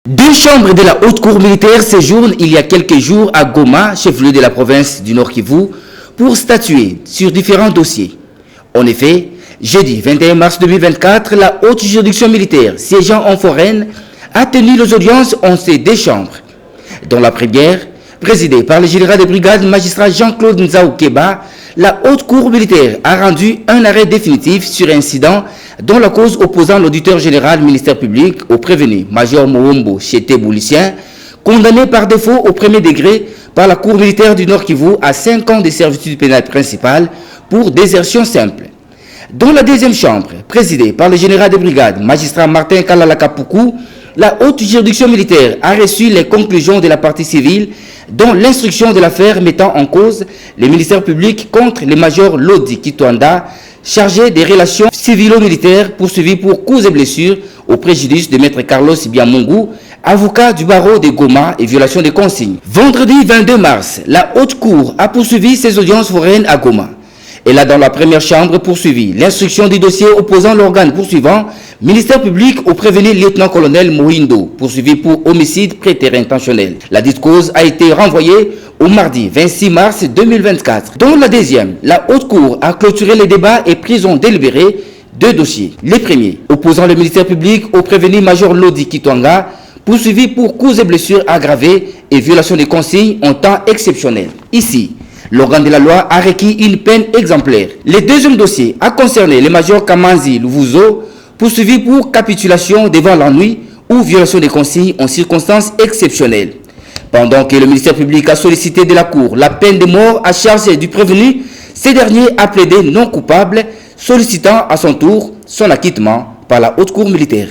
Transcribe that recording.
Deux chambres de la haute cour militaire séjournent il y a quelques jours à Goma, chef-lieu de la province du Nord Kivu, pour statuer sur différents dossiers. En effet, jeudi 21 mars 2024, la haute juridiction militaire siégeant en foraine a tenu les audiences en ces deux chambres. Dans la première, présidée par le général de brigade magistrat Jean-Claude Nzaoukeba, la haute cour militaire a rendu un arrêt définitif sur incident dont la cause opposant l'auditeur général ministère public au prévenu Major Moombo Chete Boulicien, condamné par défaut au premier degré par la cour militaire du Nord Kivu à 5 ans de servitude pénale principale pour désertion simple. Dans la deuxième chambre, présidée par le général de brigade magistrat Martin Kalalakapuku, la haute juridiction militaire a reçu les conclusions de la partie civile dont l'instruction de l'affaire mettant en cause le ministère public contre le major Lodi Kitwanda, chargé des relations civilo-militaires poursuivi pour coups et blessures au préjudice de maître Carlos Biamungu, avocat du barreau de Goma et violation des consignes. Vendredi 22 mars, la haute cour a poursuivi ses audiences foraines à Goma. Elle a dans la première chambre poursuivi l'instruction du dossier opposant l'organe poursuivant, ministère public au prévenu lieutenant-colonel Mohindo, poursuivi pour homicide prétéré intentionnel. La dite cause a été renvoyée au mardi 26 mars 2024. Dans la deuxième, la haute cour a clôturé les débats et pris en délibéré deux dossiers. Les premiers, opposant le ministère public au prévenu major Lodi Kitwanga, poursuivi pour coups et blessures aggravées et violation des consignes en temps exceptionnel. Ici, l'organe de la loi a requis une peine exemplaire. Le deuxième dossier a concerné le major Kamanzi Luvuzo, poursuivi pour capitulation devant l'ennui ou violation des consignes en circonstances exceptionnelles. Pendant que le ministère public a sollicité de la Cour la peine de mort à charge du prévenu, ce dernier a plaidé non coupable, sollicitant à son tour son acquittement par la haute cour militaire.